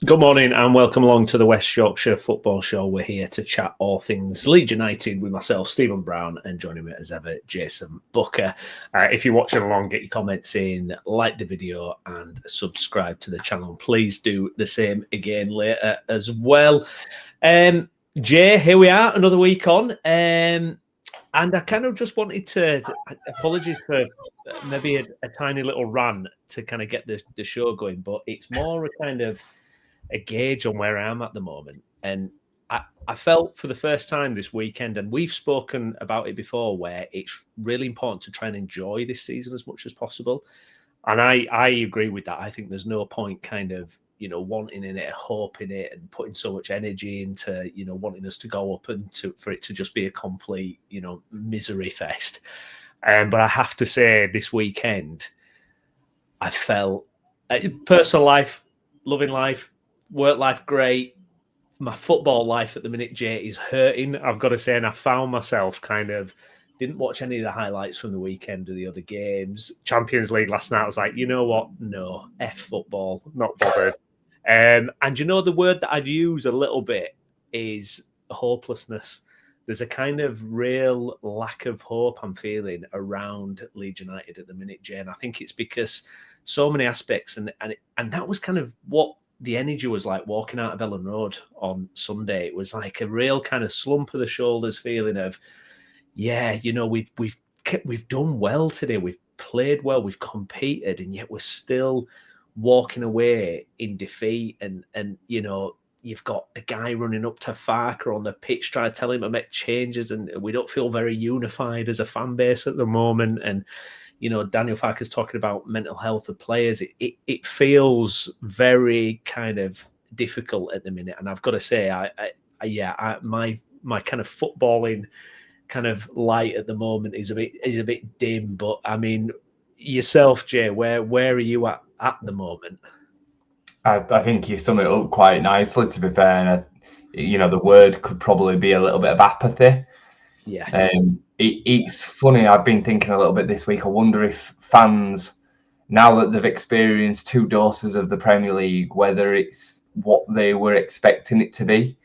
Good morning and welcome along to the West Yorkshire Football Show. We're here to chat all things Leeds United with myself, Stephen Brown, and joining me as ever, Jason Booker. If you're watching along, get your comments in, like the video and subscribe to the channel. Please do the same again later as well. Jay, here we are, another week on. And I kind of just wanted to, apologies for maybe a tiny little rant to kind of get the show going, but it's more a kind of a gauge on where I am at the moment. And I felt for the first time this weekend, and we've spoken about it before, where it's really important to try and enjoy this season as much as possible. And I agree with that. I think there's no point kind of, wanting in it, hoping it, and putting so much energy into, wanting us to go up and for it to just be a complete, misery fest. But I have to say this weekend, I felt personal life, loving life, work life, great. My football life at the minute, Jay, is hurting, I've got to say. And I found myself didn't watch any of the highlights from the weekend or the other games. Champions League last night, I was like, you know what? No, F football, not bothered. And the word that I'd use a little bit is hopelessness. There's a kind of real lack of hope I'm feeling around Leeds United at the minute, Jay. And I think it's because so many aspects, and that was kind of what the energy was like walking out of Ellen Road on Sunday. It was like a real kind of slump of the shoulders feeling of, we've done well today. We've played well. We've competed, and yet we're still walking away in defeat. And you've got a guy running up to Farke'S on the pitch trying to tell him to make changes, and we don't feel very unified as a fan base at the moment. And Daniel Farke'S talking about mental health of players. It feels very kind of difficult at the minute, and I've got to say, my kind of footballing kind of light at the moment is a bit dim. But I mean, yourself, Jay, where are you at the moment? I think you sum it up quite nicely, to be fair. And the word could probably be a little bit of apathy. Yeah. It's funny, I've been thinking a little bit this week. I wonder if fans, now that they've experienced 2 doses of the Premier League, whether it's what they were expecting it to be.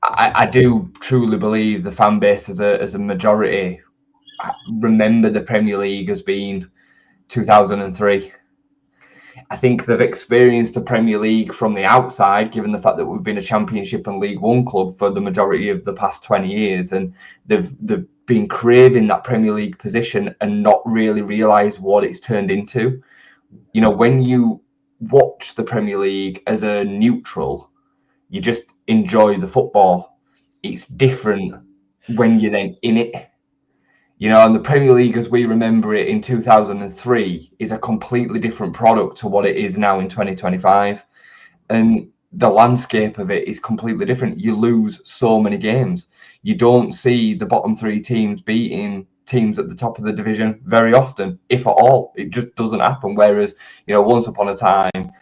I do truly believe the fan base as a majority remember the Premier League as being 2003. I think they've experienced the Premier League from the outside, given the fact that we've been a Championship and League One club for the majority of the past 20 years, and they've been craving that Premier League position and not really realised what it's turned into. When you watch the Premier League as a neutral, you just enjoy the football. It's different when you're then in it. And the Premier League as we remember it in 2003 is a completely different product to what it is now in 2025. And the landscape of it is completely different. You lose so many games. You don't see the bottom 3 teams beating teams at the top of the division very often, if at all. It just doesn't happen. Whereas, once upon a time,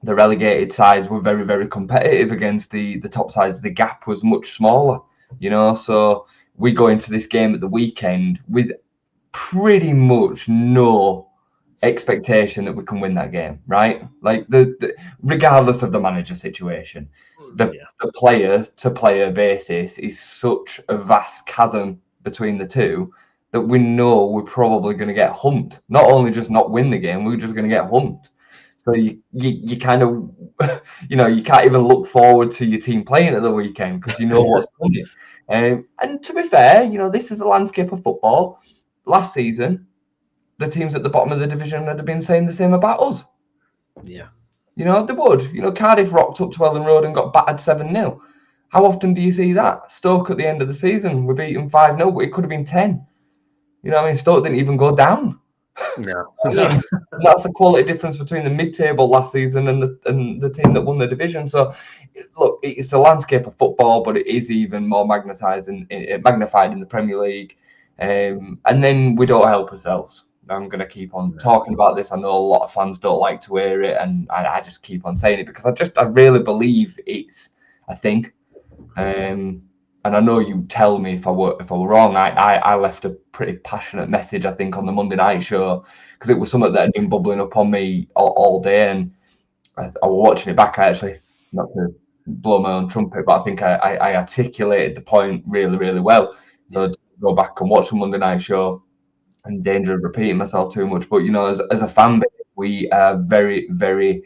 the relegated sides were very, very competitive against the top sides. The gap was much smaller, so we go into this game at the weekend with pretty much no expectation that we can win that game, right? Like regardless of the manager situation, the player to player basis is such a vast chasm between the two that we know we're probably going to get humped. Not only just not win the game, we're just going to get humped. So you kind of, you can't even look forward to your team playing at the weekend because what's coming. And to be fair, this is the landscape of football. Last season, the teams at the bottom of the division would have been saying the same about us. Yeah. They would. Cardiff rocked up to Ellen Road and got battered 7-0. How often do you see that? Stoke at the end of the season, we're beaten 5-0, but it could have been 10. Stoke didn't even go down. No. That's the quality difference between the mid-table last season and the team that won the division. So, look, it's the landscape of football, but it is even more magnified in the Premier League. And then we don't help ourselves. I'm going to keep on talking about this. I know a lot of fans don't like to hear it, and I just keep on saying it because I really believe it's a thing. And I know you tell me if I were wrong. I left a pretty passionate message, I think, on the Monday night show because it was something that had been bubbling up on me all day. And I was watching it back, actually, not to blow my own trumpet, but I think I articulated the point really, really well. So to go back and watch the Monday night show, in danger of repeating myself too much, but you know, as a fan base, we are very, very.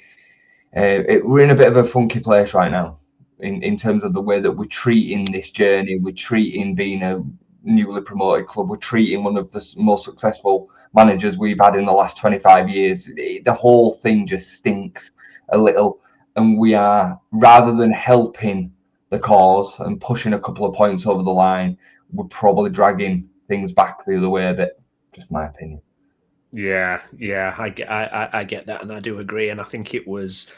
We're in a bit of a funky place right now, in terms of the way that we're treating this journey. We're treating being a newly promoted club. We're treating one of the most successful managers we've had in the last 25 years. The whole thing just stinks a little, and we are, rather than helping the cause and pushing a couple of points over the line, we're probably dragging things back the other way a bit. Just my opinion. Yeah, I get that, and I do agree. And I think it was,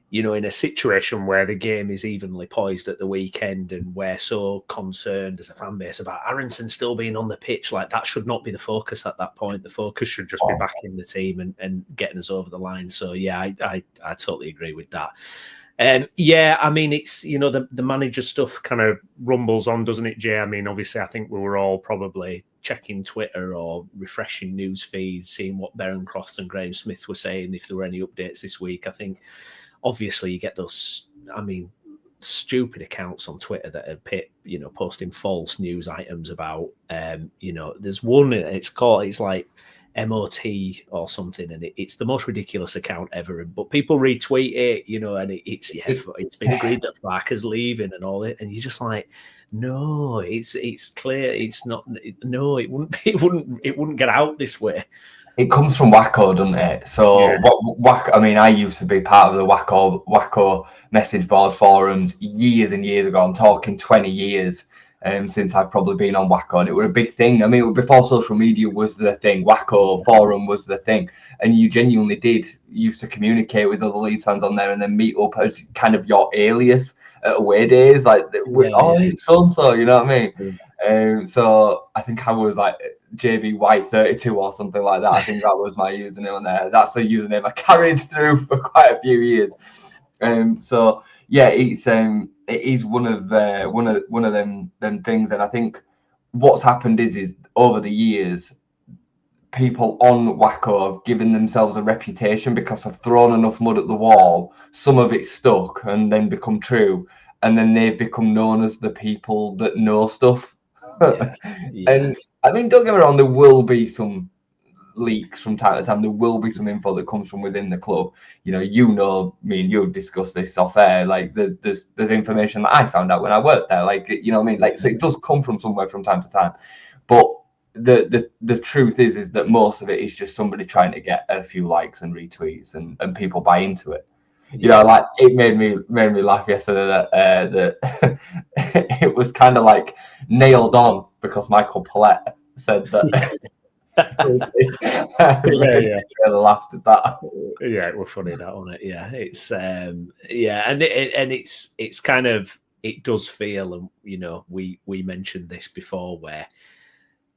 you know, in a situation where the game is evenly poised at the weekend, and we're so concerned as a fan base about Aronson still being on the pitch, like that should not be the focus at that point. The focus should just be backing the team and getting us over the line. So yeah, I totally agree with that. Yeah, I mean, it's, you know, the manager stuff kind of rumbles on, doesn't it, Jay? I mean, obviously, I think we were all probably checking Twitter or refreshing news feeds, seeing what Baron Cross and Graham Smith were saying, if there were any updates this week. I think, obviously, you get those, I mean, stupid accounts on Twitter that are, you know, posting false news items about, you know, there's one, it's like MOT or something, and it's the most ridiculous account ever. But people retweet it, you know, and it's been agreed that Farke'S leaving and all it, and you're just like, no, it's clear, it's not. No, it wouldn't get out this way. It comes from Wacko, doesn't it? So yeah. Wacko, I mean, I used to be part of the Wacko message board forums years and years ago. I'm talking 20 years. Since I've probably been on Wacko, and it was a big thing. I mean, before social media was the thing, Wacko forum was the thing, and you genuinely used to communicate with other Leeds fans on there, and then meet up as kind of your alias at away days, like it's so and so, you know what I mean? So I think I was like JB White 32 or something like that. I think that was my username on there. That's a username I carried through for quite a few years. So yeah, it is one of them things, and I think what's happened is over the years, people on Wacko have given themselves a reputation because they've thrown enough mud at the wall. Some of it stuck and then become true, and then they've become known as the people that know stuff. Yeah. And I mean, don't get me wrong, there will be some leaks from time to time. There will be some info that comes from within the club. You know, me and you have discussed this off air. Like there's information that I found out when I worked there. Like, you know what I mean? Like, so it does come from somewhere from time to time. But the truth is that most of it is just somebody trying to get a few likes and retweets, and people buy into it. You know, like it made me laugh yesterday that it was kind of like nailed on because Michael Paulette said that. Really laughed at that. Yeah, it was funny, that, wasn't it? Yeah, it's and it's kind of, it does feel, and you know, we mentioned this before, where,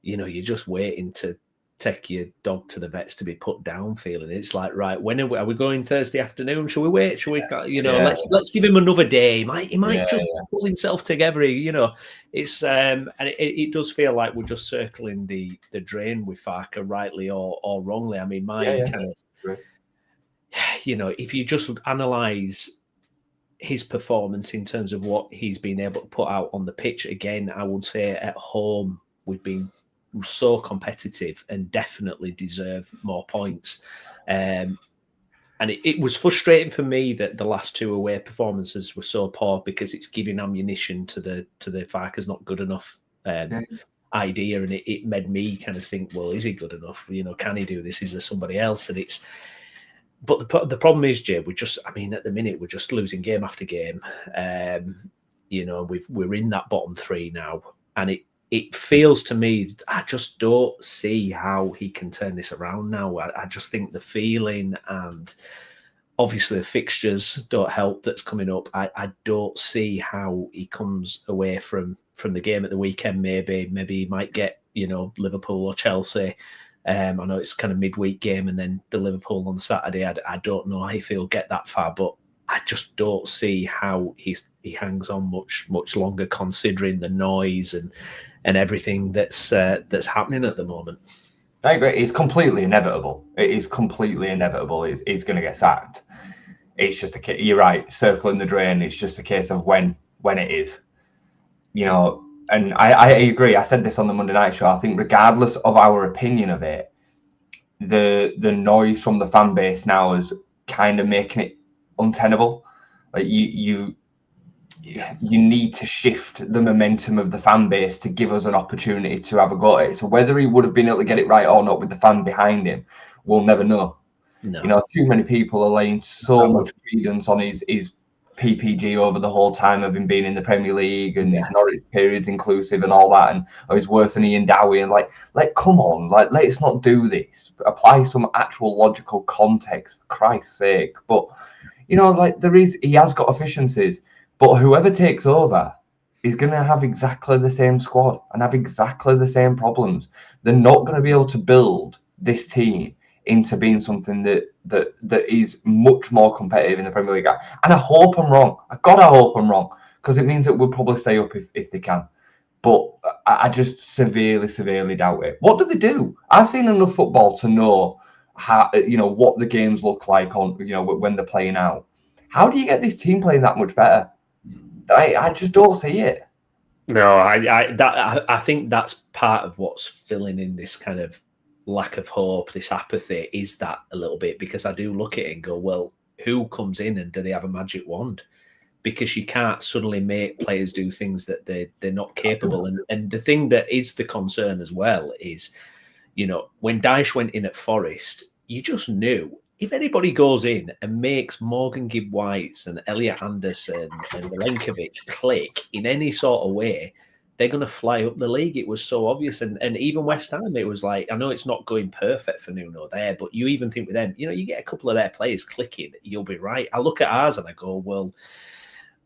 you know, you're just waiting to take your dog to the vets to be put down, feeling it's like, right, when are we going? Thursday afternoon? Shall we wait? Shall we, you know, let's give him another day. He might just pull himself together. You know, it's and it does feel like we're just circling the drain with Farke, rightly or wrongly. I mean, kind of, you know, if you just analyse his performance in terms of what he's been able to put out on the pitch, again, I would say at home we've been so competitive and definitely deserve more points. And it was frustrating for me that the last two away performances were so poor, because it's giving ammunition to the Farke'S not good enough idea, and it made me kind of think, well, is he good enough? You know, can he do this? Is there somebody else? And but the problem is, Jay, at the minute we're just losing game after game. You know, we're in that bottom three now, and it feels to me, I just don't see how he can turn this around now. I just think the feeling, and obviously the fixtures don't help that's coming up. I don't see how he comes away from the game at the weekend. Maybe he might get, you know, Liverpool or Chelsea. I know it's kind of midweek game, and then the Liverpool on Saturday. I don't know if he'll get that far, but I just don't see how he hangs on much longer, considering the noise and everything that's happening at the moment. I agree. It's completely inevitable. It is completely inevitable. He's going to get sacked. it's just a case. You're right, circling the drain. It's just a case of when it is. You know, and I agree. I said this on the Monday Night Show. I think regardless of our opinion of it, the noise from the fan base now is kind of making it untenable. Like you need to shift the momentum of the fan base to give us an opportunity to have a go at it. So whether he would have been able to get it right or not with the fan behind him, we'll never know. No. You know, too many people are laying so much credence on his PPG over the whole time of him being in the Premier League and his Norwich periods inclusive and all that, and he's worse than Ian Dowie, and like come on, like let's not do this. Apply some actual logical context, for Christ's sake. But you know, like he has got efficiencies, but whoever takes over is going to have exactly the same squad and have exactly the same problems. They're not going to be able to build this team into being something that is much more competitive in the Premier League. And I hope I'm wrong. I hope I'm wrong, because it means that we'll probably stay up if they can. But I just severely doubt it. What do they do? I've seen enough football to know how, you know, what the games look like on, you know, when they're playing out. How do you get this team playing that much better? I just don't see it. No, I think that's part of what's filling in this kind of lack of hope, this apathy, is that a little bit, because I do look at it and go, well, who comes in and do they have a magic wand? Because you can't suddenly make players do things that they're not capable. And the thing that is the concern as well is, you know, when Dyche went in at Forest, you just knew if anybody goes in and makes Morgan Gibb-White's and Elliot Anderson and Milenkovic click in any sort of way, they're going to fly up the league. It was so obvious. And even West Ham, it was like, I know it's not going perfect for Nuno there, but you even think with them, you know, you get a couple of their players clicking, you'll be right. I look at ours and I go, well,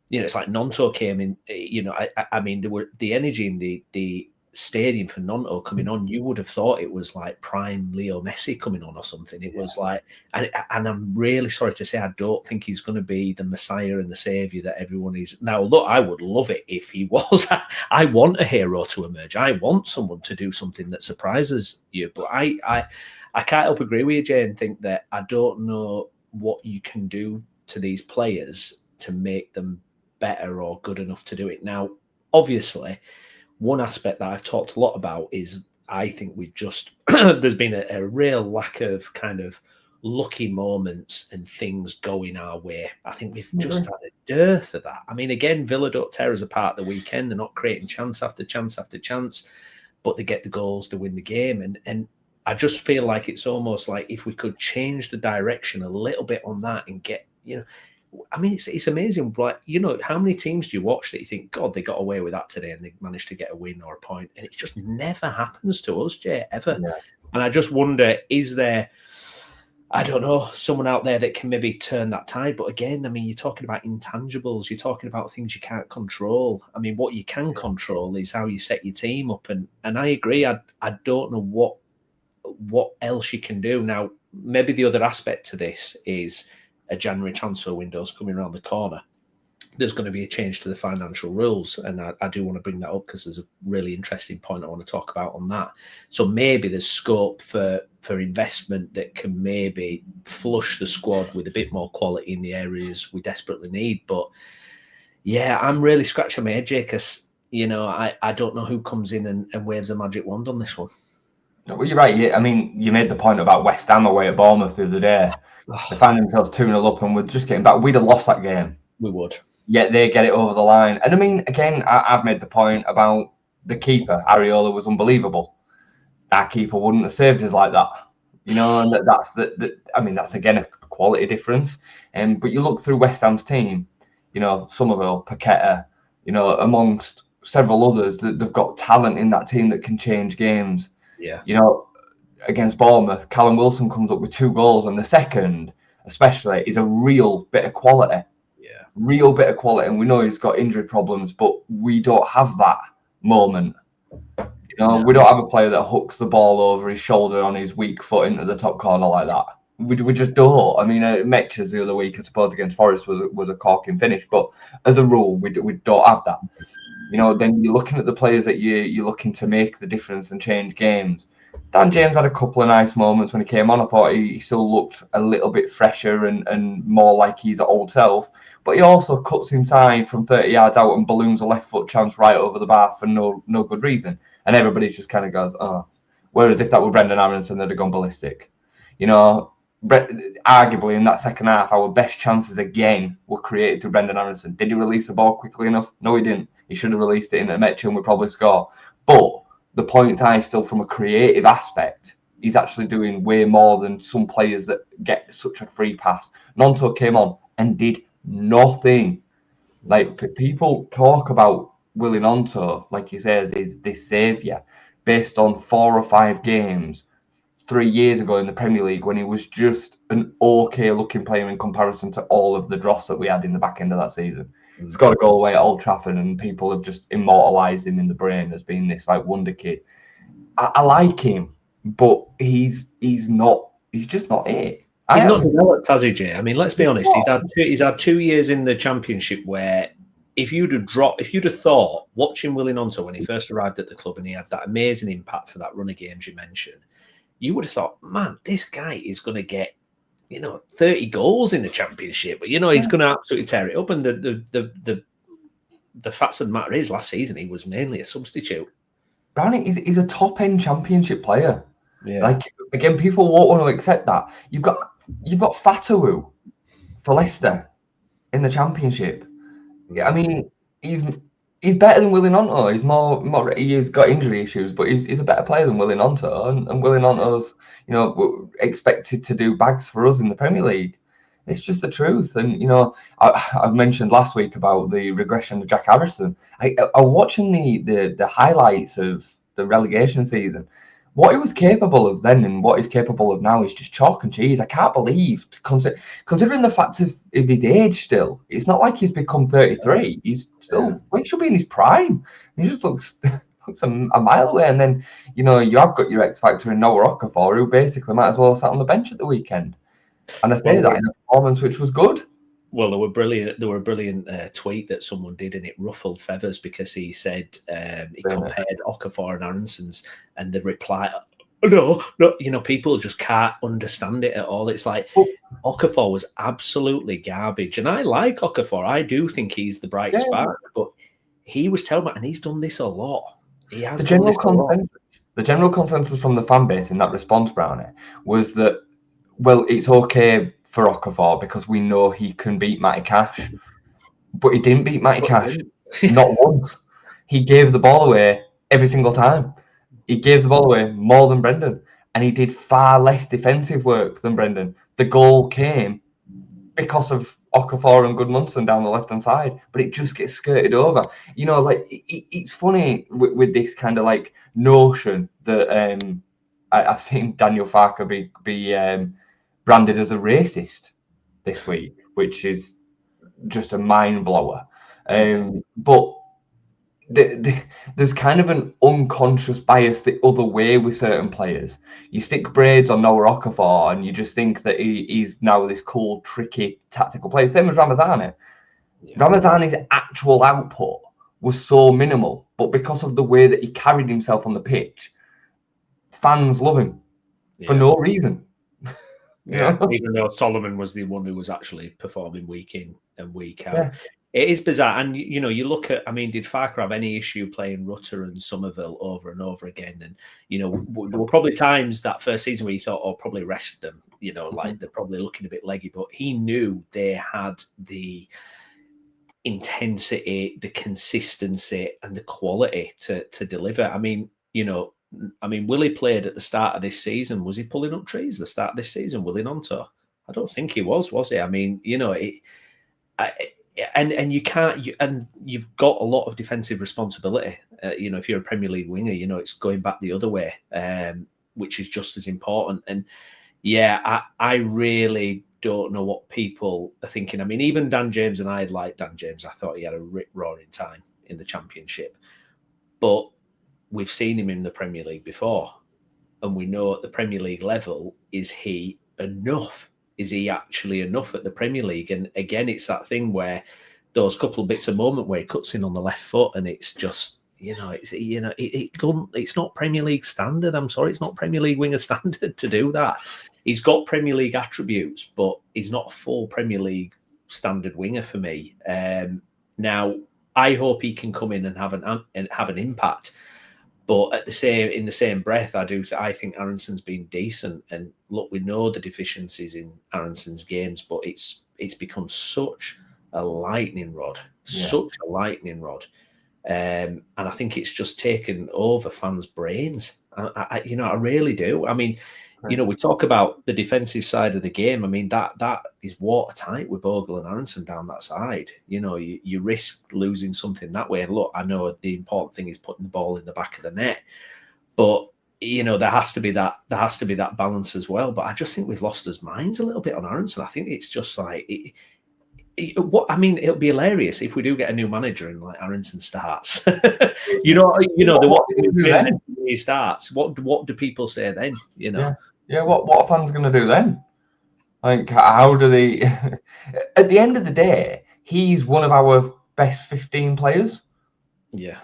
you know, it's like Nonto came in, you know, I mean, there were the energy in the stadium for Nonto coming on, you would have thought it was like prime Leo Messi coming on or something. It was like, and I'm really sorry to say, I don't think he's going to be the messiah and the saviour that everyone is. Now, look, I would love it if he was. I want a hero to emerge. I want someone to do something that surprises you. But I can't help agree with you, Jay, and think that I don't know what you can do to these players to make them better or good enough to do it. Now, obviously, one aspect that I've talked a lot about is I think we've just, there's been a real lack of kind of lucky moments and things going our way. I think we've just had a dearth of that. I mean, again, Villa don't tear us apart the weekend. They're not creating chance after chance after chance, but they get the goals to win the game. And I just feel like it's almost like if we could change the direction a little bit on that and get, you know, I mean, it's amazing. Like, you know, how many teams do you watch that you think, God, they got away with that today and they managed to get a win or a point? And it just never happens to us, Jay, ever. Yeah. And I just wonder, is there, I don't know, someone out there that can maybe turn that tide? But again, I mean, you're talking about intangibles. You're talking about things you can't control. I mean, what you can control is how you set your team up. And I agree. I don't know what else you can do. Now, maybe the other aspect to this is a January transfer window is coming around the corner. There's going to be a change to the financial rules. And I do want to bring that up because there's a really interesting point I want to talk about on that. So maybe there's scope for investment that can maybe flush the squad with a bit more quality in the areas we desperately need. But yeah, I'm really scratching my head, Jake, because, you know, I don't know who comes in and waves a magic wand on this one. Well, you're right. Yeah, I mean, you made the point about West Ham away at Bournemouth the other day. They find themselves 2-0 up and we're just getting back. We'd have lost that game. We would. Yet they get it over the line. And I mean, again, I've made the point about the keeper. Areola was unbelievable. Our keeper wouldn't have saved us like that. You know, and that's again a quality difference. But you look through West Ham's team, you know, Somerville, Paqueta, you know, amongst several others, they've got talent in that team that can change games. Yeah. You know, against Bournemouth, Callum Wilson comes up with 2 goals, and the second, especially, is a real bit of quality. Yeah. Real bit of quality. And we know he's got injury problems, but we don't have that moment. You know, we don't have a player that hooks the ball over his shoulder on his weak foot into the top corner like that. We just don't. I mean, Metches the other week, I suppose, against Forest was a corking finish, but as a rule, we don't have that. You know, then you're looking at the players that you're looking to make the difference and change games. Dan James had a couple of nice moments when he came on. I thought he still looked a little bit fresher and more like his old self. But he also cuts inside from 30 yards out and balloons a left foot chance right over the bar for no good reason. And everybody just kind of goes, oh. Whereas if that were Brendan Aronson, they'd have gone ballistic. You know, arguably in that second half, our best chances again were created to Brendan Aronson. Did he release the ball quickly enough? No, he didn't. He should have released it in a Metro and we probably score. But the point is still from a creative aspect, he's actually doing way more than some players that get such a free pass. Nonto came on and did nothing. Like, people talk about Willie Nonto, like he says, is this saviour based on 4 or 5 games 3 years ago in the Premier League when he was just an okay looking player in comparison to all of the dross that we had in the back end of that season. He's got to go away at Old Trafford and people have just immortalised him in the brain as being this like wonder kid. I like him, but he's just not it. He's not developed, has he, Jay? I mean, let's be honest. He's had 2 years in the Championship where if you'd have thought watching Willie Nonto when he first arrived at the club and he had that amazing impact for that run of games you mentioned, you would have thought, man, this guy is going to get 30 goals in the Championship, but he's going to absolutely tear it up. And the facts of the matter is, last season he was mainly a substitute. Browney is a top end Championship player. Yeah. Like, again, people won't want to accept that. You've got Fatawu for Leicester in the Championship. I mean, he's better than Willie Nonto. He's more. He's got injury issues, but he's a better player than Willie Nonto. And Willie Nonto's, expected to do bags for us in the Premier League. It's just the truth. And I've mentioned last week about the regression of Jack Harrison. I was watching the highlights of the relegation season. What he was capable of then and what he's capable of now is just chalk and cheese. I can't believe, considering the fact of his age still, it's not like he's become 33. He's still, he should be in his prime. He just looks a mile away. And then, you have got your X Factor in Noah Okafor, who basically might as well have sat on the bench at the weekend. And I say that in a performance which was good. Well, there were a brilliant tweet that someone did, and it ruffled feathers because he said he compared Okafor and Aronson's, and the reply, no, people just can't understand it at all. It's like Okafor was absolutely garbage, and I like Okafor. I do think he's the bright spark, but he was telling me, and he's done this a lot. He has done this a lot. The general consensus from the fan base in that response, Brownie, was that, well, it's okay for Okafor because we know he can beat Matty Cash. But he didn't beat Matty Cash, not once. He gave the ball away every single time. He gave the ball away more than Brendan. And he did far less defensive work than Brendan. The goal came because of Okafor and Goodmanson down the left-hand side, but it just gets skirted over. It's funny with this kind of like notion that I've seen Daniel Farke be branded as a racist this week, which is just a mind blower. But there's kind of an unconscious bias the other way with certain players. You stick braids on Noah Okafor and you just think that he's now this cool, tricky, tactical player. Same as Ramazani. Yeah. Ramazani's actual output was so minimal, but because of the way that he carried himself on the pitch, fans love him for no reason. Yeah, even though Solomon was the one who was actually performing week in and week out. Yeah. It is bizarre. And, you look at, did Farke have any issue playing Rutter and Somerville over and over again? And, there were probably times that first season where you thought, probably rest them, like they're probably looking a bit leggy. But he knew they had the intensity, the consistency and the quality to deliver. Willie played at the start of this season. Was he pulling up trees at the start of this season, Willie Nonto? I don't think he was he? And you can't, and you've got a lot of defensive responsibility. If you're a Premier League winger, it's going back the other way, which is just as important. And I really don't know what people are thinking. Even Dan James, and I liked Dan James. I thought he had a rip-roaring time in the Championship. But we've seen him in the Premier League before. And we know at the Premier League level, is he enough? Is he actually enough at the Premier League? And again, it's that thing where those couple of bits of moment where he cuts in on the left foot and it's just, it's not Premier League standard. I'm sorry, it's not Premier League winger standard to do that. He's got Premier League attributes, but he's not a full Premier League standard winger for me. Now, I hope he can come in and have an impact. But in the same breath, I think Aronson's been decent. And look, we know the deficiencies in Aronson's games, but it's become such a lightning rod, and I think it's just taken over fans' brains. I really do. I mean, we talk about the defensive side of the game. I mean, that is watertight with Bogle and Aronson down that side. You risk losing something that way. And look, I know the important thing is putting the ball in the back of the net, but there has to be that balance as well. But I just think we've lost our minds a little bit on Aronson. I think it's just like it'll be hilarious if we do get a new manager and like Aronson starts. He starts. What do people say then? Yeah, what are fans going to do then? Like, how do they... At the end of the day, he's one of our best 15 players. Yeah.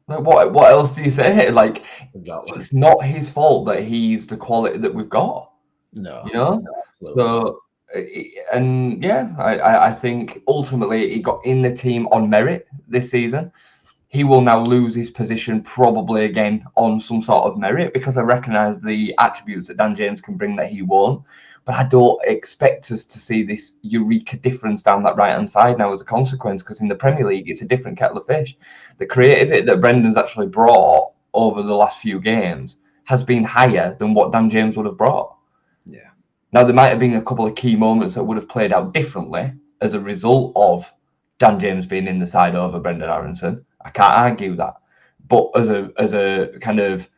Like, what else do you say? Like, exactly. It's not his fault that he's the quality that we've got. No. So, and yeah, I think ultimately he got in the team on merit this season. He will now lose his position probably again on some sort of merit, because I recognise the attributes that Dan James can bring that he won't. But I don't expect us to see this eureka difference down that right-hand side now as a consequence, because in the Premier League, it's a different kettle of fish. The creativity that Brendan's actually brought over the last few games has been higher than what Dan James would have brought. Yeah. Now, there might have been a couple of key moments that would have played out differently as a result of Dan James being in the side over Brendan Aronson. I can't argue that. But as a kind of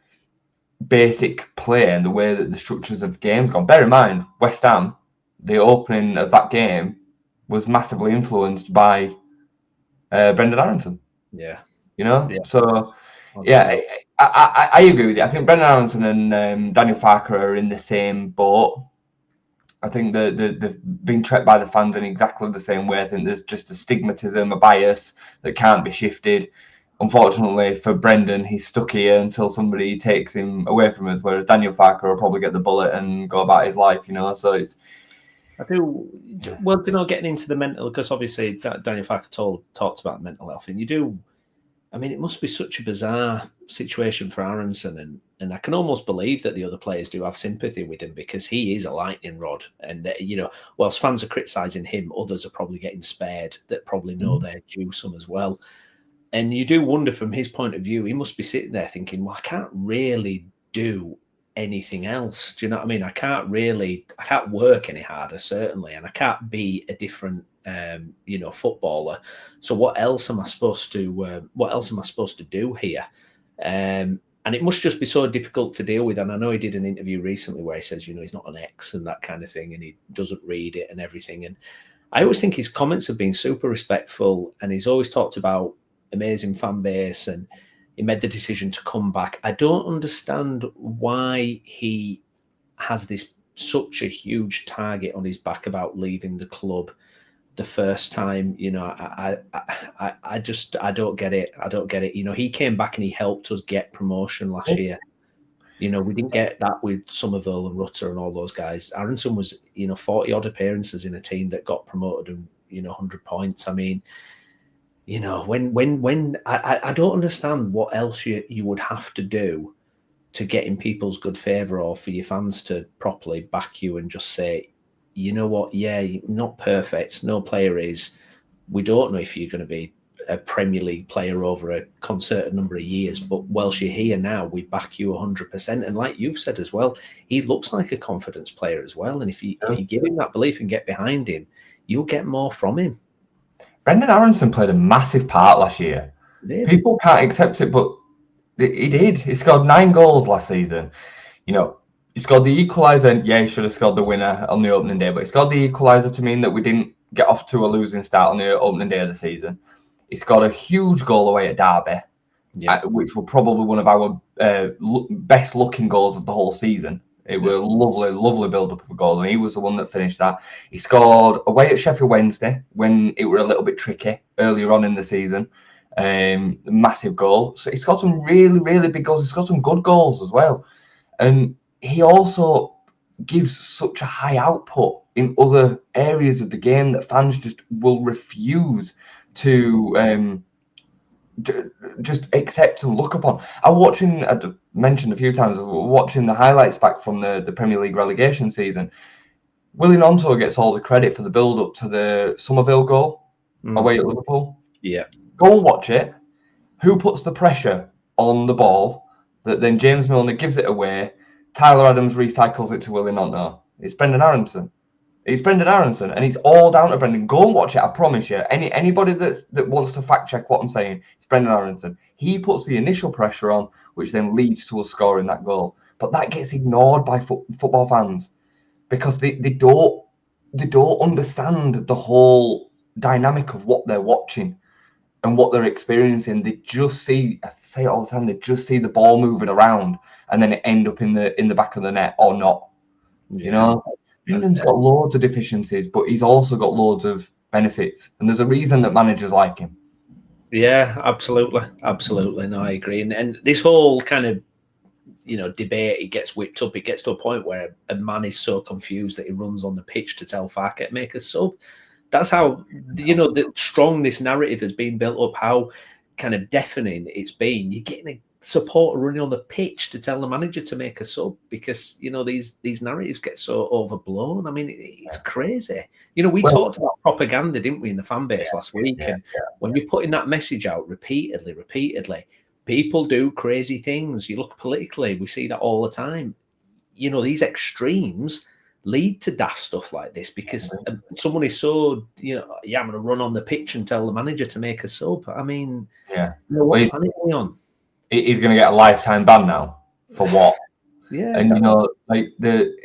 basic play and the way that the structures of the game's gone, bear in mind, West Ham, the opening of that game was massively influenced by Brendan Aronson. Yeah. So, yeah, I agree with you. I think Brendan Aronson and Daniel Farke are in the same boat. I think they've been treated by the fans in exactly the same way. I think there's just a stigmatism, a bias that can't be shifted. Unfortunately for Brendan, he's stuck here until somebody takes him away from us, whereas Daniel Farke will probably get the bullet and go about his life, So it's... I do... Well, getting into the mental, because obviously Daniel Farke talked about mental health, and you do... I mean, it must be such a bizarre situation for Aronson, and I can almost believe that the other players do have sympathy with him, because he is a lightning rod. And, whilst fans are criticising him, others are probably getting spared that probably know they're due some as well. And you do wonder from his point of view, he must be sitting there thinking, well, I can't really do anything else. Do you know what I mean? I can't work any harder, certainly, and I can't be a different footballer. So what else am I supposed to do here? And it must just be so difficult to deal with. And I know he did an interview recently where he says, he's not an ex and that kind of thing, and he doesn't read it and everything. And I always think his comments have been super respectful, and he's always talked about amazing fan base, and he made the decision to come back. I don't understand why he has such a huge target on his back about leaving the club the first time. I don't get it. I don't get it. He came back and he helped us get promotion last year. We didn't get that with Somerville and Rutter and all those guys. Aronson was, 40 odd appearances in a team that got promoted and, 100 points. I mean, when I don't understand what else you would have to do to get in people's good favour, or for your fans to properly back you and just say, you know what, yeah, you're not perfect, no player is. We don't know if you're going to be a Premier League player over a concerted number of years, but whilst you're here now, we back you 100%. And like you've said as well, he looks like a confidence player as well. And if you give him that belief and get behind him, you'll get more from him. Brendan Aronson played a massive part last year. People can't accept it, but he did. He scored 9 goals last season. He scored the equaliser. Yeah, he should have scored the winner on the opening day, but he scored the equaliser to mean that we didn't get off to a losing start on the opening day of the season. He scored a huge goal away at Derby, which were probably one of our best looking goals of the whole season. It was a lovely build-up of a goal, and he was the one that finished that. He scored away at Sheffield Wednesday when it were a little bit tricky earlier on in the season. massive goal. So he's got some really, really big goals. He's got some good goals as well. And he also gives such a high output in other areas of the game that fans just will refuse to just accept and look upon. I'm watching, I've mentioned a few times, watching the highlights back from the Premier League relegation season. Willie Gnonto gets all the credit for the build-up to the Somerville goal away at Liverpool. Yeah. Go and watch it. Who puts the pressure on the ball that then James Milner gives it away? Tyler Adams recycles it to Willie Gnonto. It's Brendan Aronson. It's Brendan Aronson, and it's all down to Brendan. Go and watch it. I promise you. Anybody that wants to fact check what I'm saying, it's Brendan Aronson. He puts the initial pressure on, which then leads to us scoring that goal. But that gets ignored by football fans because they don't understand the whole dynamic of what they're watching and what they're experiencing. They just see, I say it all the time, they just see the ball moving around and then it end up in the back of the net or not. Yeah. You know, England's got loads of deficiencies, but he's also got loads of benefits, and there's a reason that managers like him. Yeah, absolutely. No, I agree. And this whole kind of debate, it gets whipped up. It gets to a point where a man is so confused that he runs on the pitch to tell Farke make a sub. That's how the strong this narrative has been built up. How kind of deafening it's been. You're getting a supporter running on the pitch to tell the manager to make a sub because these narratives get so overblown. I mean, it's crazy. We talked about propaganda, didn't we, in the fan base last week? And when you're putting that message out repeatedly, people do crazy things. You look politically, we see that all the time. These extremes lead to daft stuff like this because someone is so, I'm going to run on the pitch and tell the manager to make a sub. I mean, what planet are we on? He's going to get a lifetime ban now for what? Yeah, and exactly.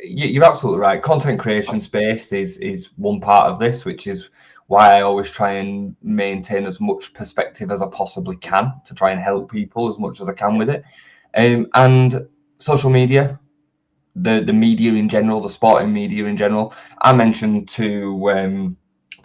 You're absolutely right. Content creation space is one part of this, which is why I always try and maintain as much perspective as I possibly can to try and help people as much as I can with it. And social media, the media in general, the sporting media in general. I mentioned to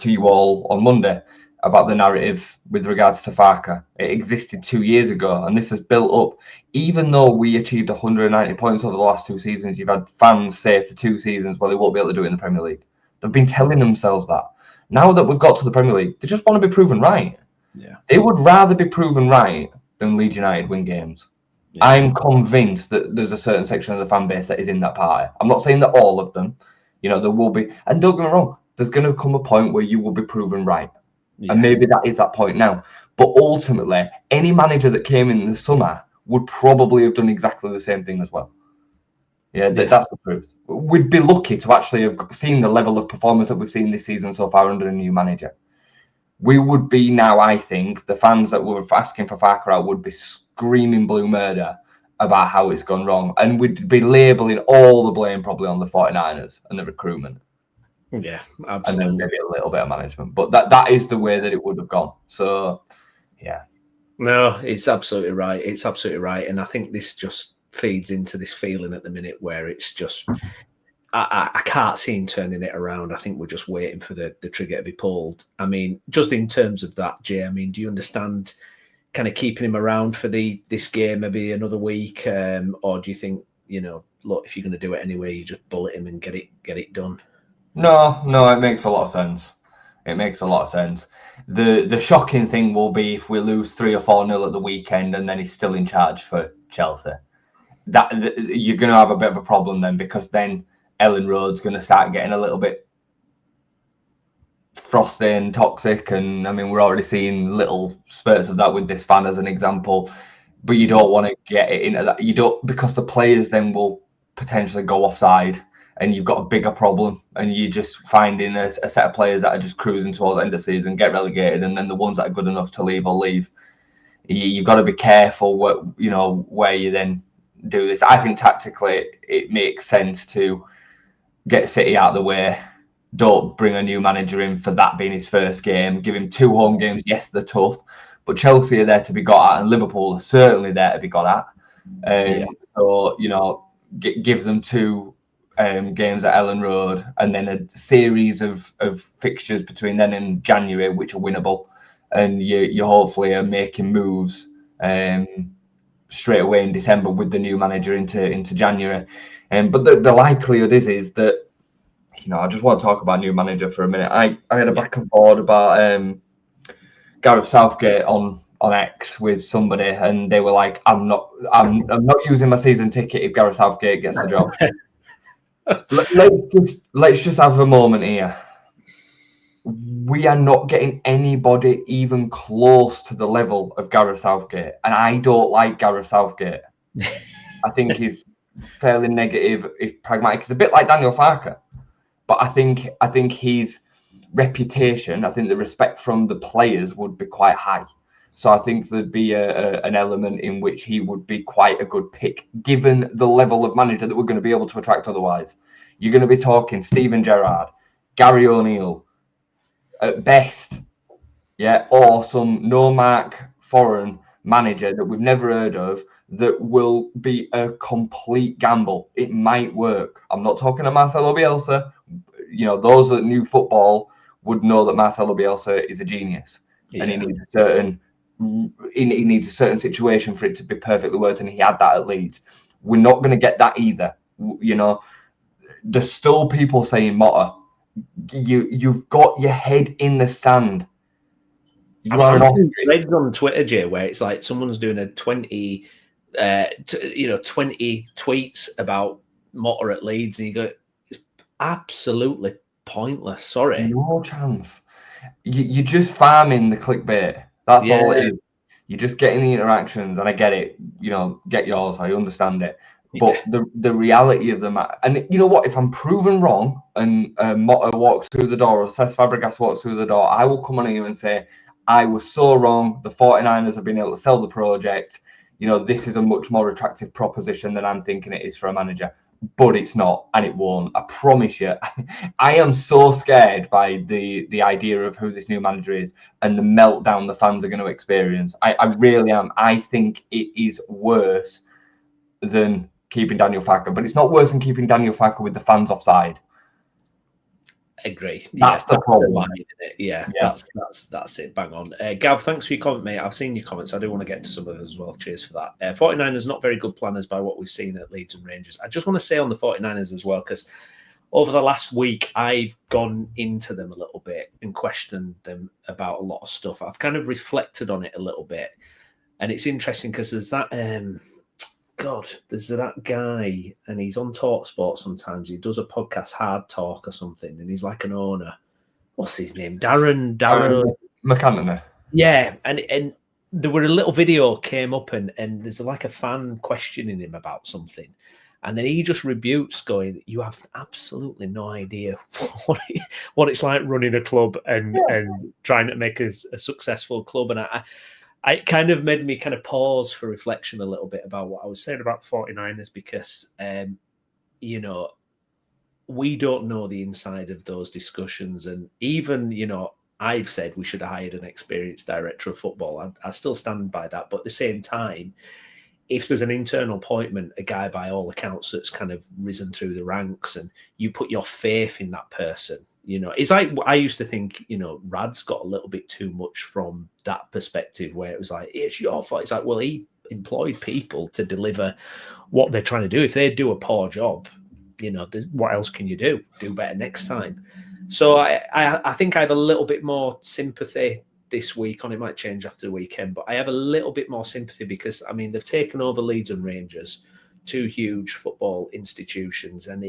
you all on Monday about the narrative with regards to Farke. It existed 2 years ago, and this has built up. Even though we achieved 190 points over the last 2 seasons, you've had fans say for 2 seasons, well, they won't be able to do it in the Premier League. They've been telling themselves that. Now that we've got to the Premier League, they just want to be proven right. Yeah. They would rather be proven right than Leeds United win games. Yeah. I'm convinced that there's a certain section of the fan base that is in that party. I'm not saying that all of them, there will be. And don't get me wrong, there's going to come a point where you will be proven right. Yeah. And maybe that is that point now. But ultimately, any manager that came in the summer would probably have done exactly the same thing as well. That's the truth. We'd be lucky to actually have seen the level of performance that we've seen this season so far under a new manager. We would be now, I think, the fans that were asking for Farke out would be screaming blue murder about how it's gone wrong. And we'd be labelling all the blame probably on the 49ers and the recruitment. Yeah, absolutely. And then maybe a little bit of management. But that is the way that it would have gone. So, yeah. No, it's absolutely right. It's absolutely right. And I think this just feeds into this feeling at the minute where it's just, I can't see him turning it around. I think we're just waiting for the trigger to be pulled. I mean, just in terms of that, Jay, I mean, do you understand kind of keeping him around for this game, maybe another week? Or do you think, look, if you're going to do it anyway, you just bullet him and get it done? No, it makes a lot of sense. It makes a lot of sense. The shocking thing will be if we lose 3 or 4-0 at the weekend and then he's still in charge for Chelsea. That you're going to have a bit of a problem then, because then Ellen Road's going to start getting a little bit frosty and toxic. And I mean, we're already seeing little spurts of that with this fan as an example. But you don't want to get it into that. You don't, because the players then will potentially go offside. And you've got a bigger problem, and you're just finding a set of players that are just cruising towards the end of the season, get relegated, and then the ones that are good enough to leave will leave. You've got to be careful where you then do this. I think tactically it makes sense to get City out of the way. Don't bring a new manager in for that being his first game. Give him 2 home games. Yes, they're tough, but Chelsea are there to be got at, and Liverpool are certainly there to be got at. So give them 2 games at Ellen Road, and then a series of fixtures between then and January, which are winnable. and you hopefully are making moves straight away in December with the new manager into January. But the likelihood is that, I just want to talk about new manager for a minute. I had a back and forth about Gareth Southgate on X with somebody, and they were like, I'm not using my season ticket if Gareth Southgate gets the job. Let's just have a moment here. We are not getting anybody even close to the level of Gareth Southgate, and I don't like Gareth Southgate. I think he's fairly negative, he's pragmatic. It's a bit like Daniel Farke, but I think his reputation, I think the respect from the players would be quite high. So I think there'd be an element in which he would be quite a good pick, given the level of manager that we're going to be able to attract otherwise. You're going to be talking Steven Gerrard, Gary O'Neill, at best, or some no-mark foreign manager that we've never heard of that will be a complete gamble. It might work. I'm not talking to Marcelo Bielsa. Those that knew football would know that Marcelo Bielsa is a genius, and he needs a certain situation for it to be perfectly worked, and he had that at Leeds. We're not going to get that either. There's still people saying Motta. You've got your head in the sand. I'm read on Twitter, Jay, where it's like someone's doing a 20 tweets about Motta at Leeds, and you go, it's absolutely pointless. Sorry, no chance. You're just farming the clickbait. That's all it is. You're just getting the interactions, and I get it. Get yours. I understand it. But the reality of the matter, and you know what? If I'm proven wrong and Motta walks through the door or Cesc Fabregas walks through the door, I will come on here and say, I was so wrong. The 49ers have been able to sell the project. This is a much more attractive proposition than I'm thinking it is for a manager. But it's not, and it won't. I promise you. I am so scared by the idea of who this new manager is and the meltdown the fans are going to experience. I really am. I think it is worse than keeping Daniel Farke, but it's not worse than keeping Daniel Farke with the fans offside. Agree. That's the problem. That's it. Bang on. Gav, thanks for your comment, mate. I've seen your comments. I do want to get to some of those as well. Cheers for that. 49ers not very good planners by what we've seen at Leeds and Rangers. I just want to say on the 49ers as well, because over the last week, I've gone into them a little bit and questioned them about a lot of stuff. I've kind of reflected on it a little bit. And it's interesting because there's that... there's that guy, and he's on TalkSport sometimes. He does a podcast, Hard Talk or something, and he's like an owner. What's his name? Darren McAnthony. Yeah, and there were a little video came up, and there's like a fan questioning him about something, and then he just rebukes, going, "You have absolutely no idea what it's like running a club and trying to make a successful club." And it kind of made me kind of pause for reflection a little bit about what I was saying about the 49ers, because, we don't know the inside of those discussions. And even, I've said we should have hired an experienced director of football. I still stand by that. But at the same time, if there's an internal appointment, a guy by all accounts that's kind of risen through the ranks, and you put your faith in that person, it's like I used to think, Rad's got a little bit too much from that perspective, where it was like, it's your fault. It's like, well, he employed people to deliver what they're trying to do. If they do a poor job, what else can you do? Do better next time. So I think I have a little bit more sympathy this week on. It might change after the weekend, but I have a little bit more sympathy because, they've taken over Leeds and Rangers, two huge football institutions, and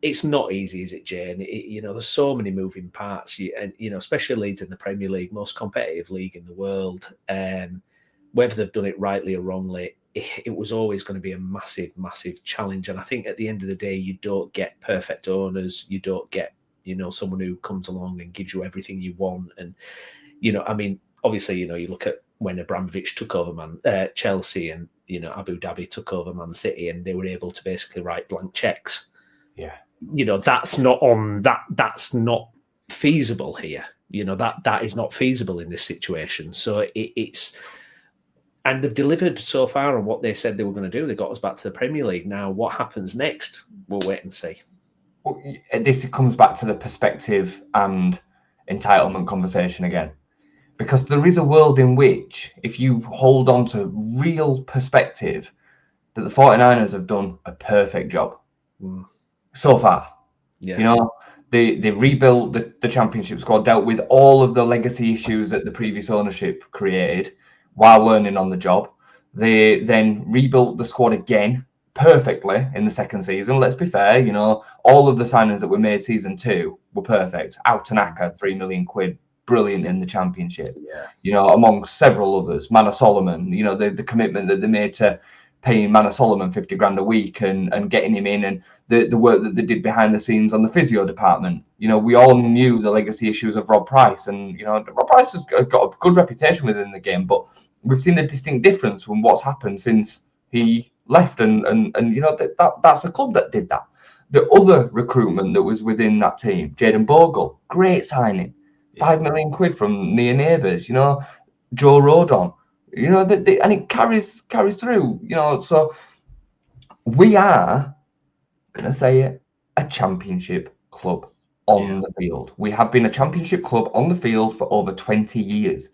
it's not easy, is it, Jay? And there's so many moving parts, and especially Leeds in the Premier League, most competitive league in the world. Whether they've done it rightly or wrongly, it was always going to be a massive, massive challenge. And I think at the end of the day, you don't get perfect owners. You don't get, someone who comes along and gives you everything you want. And obviously, you look at when Abramovich took over Chelsea, and Abu Dhabi took over Man City, and they were able to basically write blank checks. Yeah. That's not feasible here. That is not feasible in this situation. So it's, and they've delivered so far on what they said they were going to do. They got us back to the Premier League. Now, what happens next? We'll wait and see. Well, this comes back to the perspective and entitlement conversation again. Because there is a world in which, if you hold on to real perspective, that the 49ers have done a perfect job so far. Yeah. You know, they rebuilt the championship squad, dealt with all of the legacy issues that the previous ownership created while learning on the job. They then rebuilt the squad again perfectly in the second season. Let's be fair, you know, all of the signings that were made season 2 were perfect. Autanaka, £3 million, brilliant in the championship. Yeah. You know, among several others, Manor Solomon, you know, the commitment that they made to paying Manor Solomon 50 grand a week and getting him in, and the work that they did behind the scenes on the physio department. You know, we all knew the legacy issues of Rob Price, and, you know, Rob Price has got a good reputation within the game, but we've seen a distinct difference from what's happened since he left. And you know, that's the club that did that. The other recruitment that was within that team, Jaden Bogle, great signing. £5 million from near neighbours, you know, Joe Rodon, you know, and it carries through, you know. So we are gonna say it, a championship club on the field. We have been a championship club on the field for over 20 years.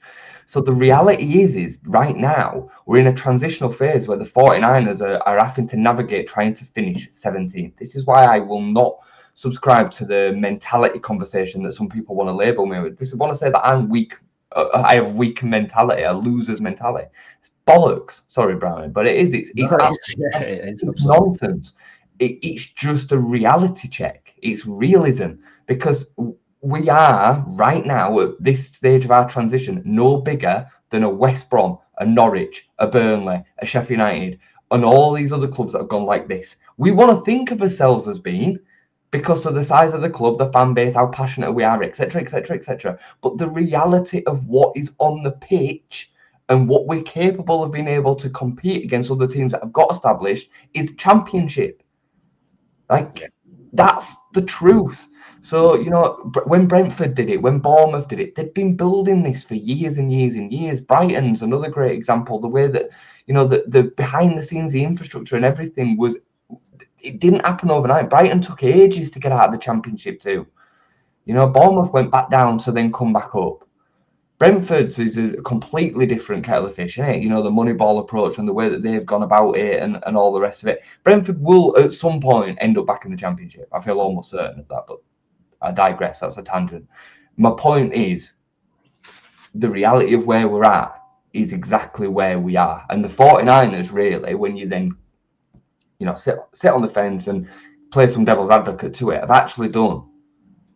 So the reality is right now we're in a transitional phase where the 49ers are having to navigate trying to finish 17th. This is why I will not subscribe to the mentality conversation that some people want to label me with. This is want to say that I'm weak. I have weak mentality, a loser's mentality. It's bollocks. Sorry, Browney, but it is. It's nonsense. It's just a reality check. It's realism, because we are right now at this stage of our transition no bigger than a West Brom, a Norwich, a Burnley, a Sheffield United, and all these other clubs that have gone like this. We want to think of ourselves as being, because of the size of the club, the fan base, how passionate we are, etc., etc., etc. But the reality of what is on the pitch and what we're capable of being able to compete against other teams that have got established is championship. Like, that's the truth. So, you know, when Brentford did it, when Bournemouth did it, they'd been building this for years and years and years. Brighton's another great example. The way that, you know, the behind the scenes, the infrastructure and everything was, it didn't happen overnight. Brighton took ages to get out of the championship too. You know, Bournemouth went back down to then come back up. Brentford's is a completely different kettle of fish, eh? You know, the Moneyball approach and the way that they've gone about it and all the rest of it. Brentford will at some point end up back in the championship. I feel almost certain of that, but I digress. That's a tangent. My point is, the reality of where we're at is exactly where we are. And the 49ers, really, when you then, you know, sit on the fence and play some devil's advocate to it, have actually done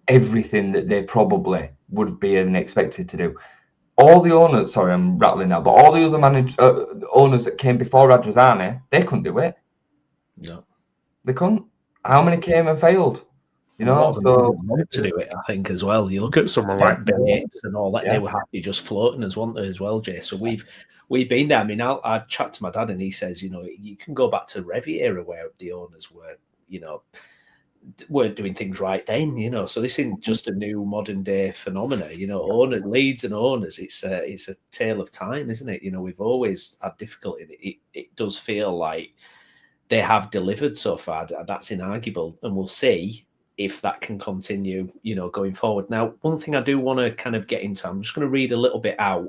everything that they probably would be expected to do. All the owners, sorry, I'm rattling now, but all the other owners that came before Radrizzani, they couldn't do it. No, they couldn't. How many came and failed? You know, so want to do it, I think, as well. You look at someone like Bates and all that; they were happy just floating as one as well, Jay. So we've been there. I mean, I chat to my dad, and he says, you know, you can go back to the Revy era where the owners were, you know, weren't doing things right then, you know. So this isn't just a new modern day phenomena, you know. Leeds and owners, it's a tale of time, isn't it? You know, we've always had difficulty. It does feel like they have delivered so far. That's inarguable, and we'll see if that can continue, you know, going forward. Now, one thing I do want to kind of get into, I'm just going to read a little bit out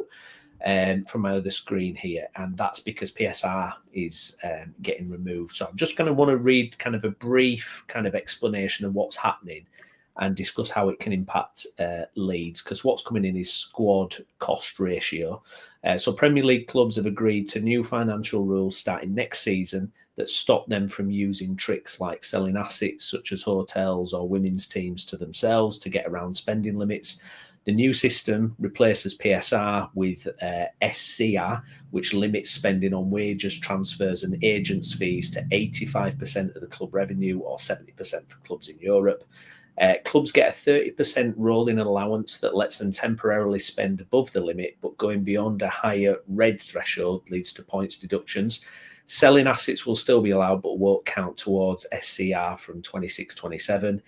from my other screen here, and that's because PSR is getting removed. So I'm just going to want to read kind of a brief kind of explanation of what's happening and discuss how it can impact Leeds, because what's coming in is squad cost ratio. So Premier League clubs have agreed to new financial rules starting next season that stop them from using tricks like selling assets such as hotels or women's teams to themselves to get around spending limits. The new system replaces PSR with SCR, which limits spending on wages, transfers and agents' fees to 85% of the club revenue or 70% for clubs in Europe. Clubs get a 30% rolling allowance that lets them temporarily spend above the limit, but going beyond a higher red threshold leads to points deductions. Selling assets will still be allowed, but won't count towards SCR from 26-27.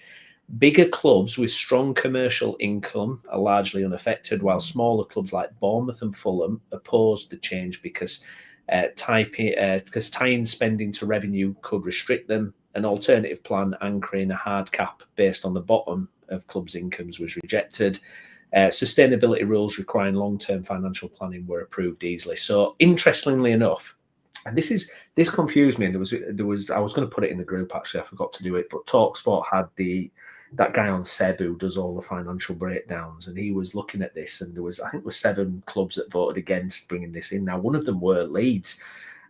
Bigger clubs with strong commercial income are largely unaffected, while smaller clubs like Bournemouth and Fulham oppose the change because tying spending to revenue could restrict them. An alternative plan anchoring a hard cap based on the bottom of clubs' incomes was rejected. Sustainability rules requiring long-term financial planning were approved easily. So, interestingly enough, and this confused me. And there was I was going to put it in the group, actually, I forgot to do it. But TalkSport had that guy on Seb who does all the financial breakdowns, and he was looking at this, and I think there were 7 clubs that voted against bringing this in. Now, one of them were Leeds,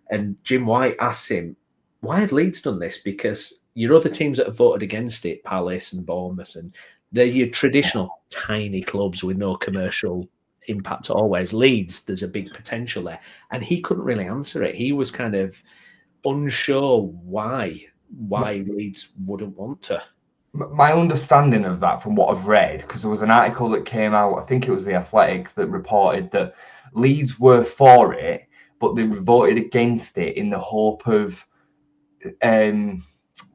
and Jim White asked him, "Why have Leeds done this? Because your other teams that have voted against it, Palace and Bournemouth, and they're your traditional tiny clubs with no commercial impact always. Leeds, there's a big potential there." And he couldn't really answer it. He was kind of unsure why Leeds wouldn't want to. My understanding of that, from what I've read, because there was an article that came out, I think it was The Athletic, that reported that Leeds were for it, but they voted against it in the hope of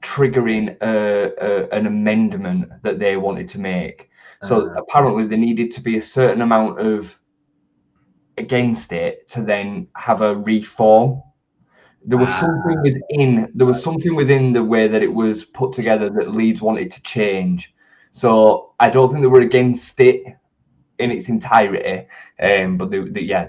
triggering an amendment that they wanted to make. So apparently there needed to be a certain amount of against it to then have a reform. There was something within the way that it was put together that Leeds wanted to change. So I don't think they were against it in its entirety. But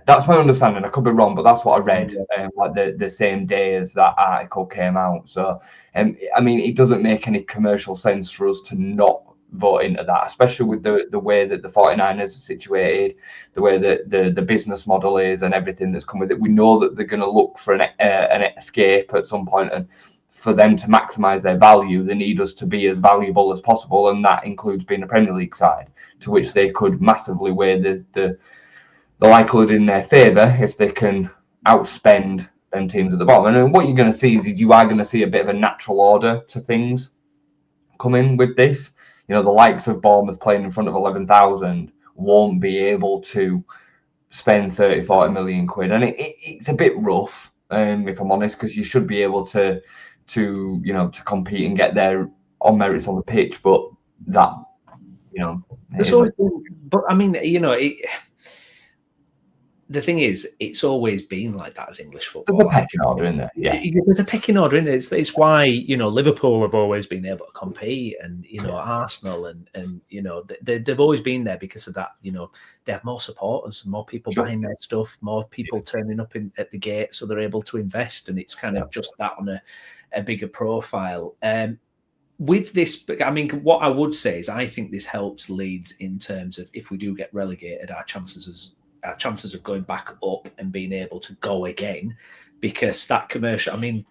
that's my understanding. I could be wrong, but that's what I read like the same day as that article came out. So I mean, it doesn't make any commercial sense for us to not vote into that, especially with the way that the 49ers are situated, the way that the business model is, and everything that's come with it. We know that they're going to look for an escape at some point, and for them to maximise their value, they need us to be as valuable as possible, and that includes being a Premier League side, to which they could massively weigh the likelihood in their favour if they can outspend them teams at the bottom. And what you're going to see is you are going to see a bit of a natural order to things come in with this. You know, the likes of Bournemouth playing in front of 11,000 won't be able to spend 30-40 million quid. And it's a bit rough, if I'm honest, because you should be able to compete and get there on merits on the pitch. But that, there's always been, but I mean, the thing is, it's always been like that as English football. There's a pecking order in there. Yeah, there's a pecking order in there. It's why Liverpool have always been able to compete, and Arsenal and they've always been there because of that. They have more supporters, more people buying their stuff, more people turning up at the gate, so they're able to invest, and it's kind of just that on a bigger profile. With this, I mean, what I would say is I think this helps Leeds in terms of if we do get relegated, our chances of going back up and being able to go again, because that commercial, I mean,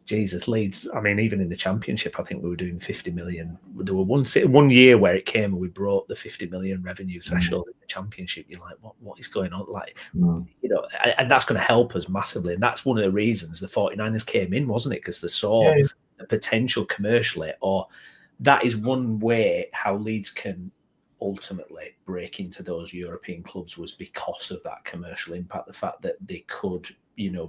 Jesus, Leeds, I mean, even in the Championship, I think we were doing 50 million. There were one year where it came and we broke the 50 million revenue threshold in the Championship. You're like, what is going on? Like, and that's going to help us massively. And that's one of the reasons the 49ers came in, wasn't it? Because they saw the potential commercially, or that is one way how Leeds can ultimately break into those European clubs, was because of that commercial impact. The fact that they could,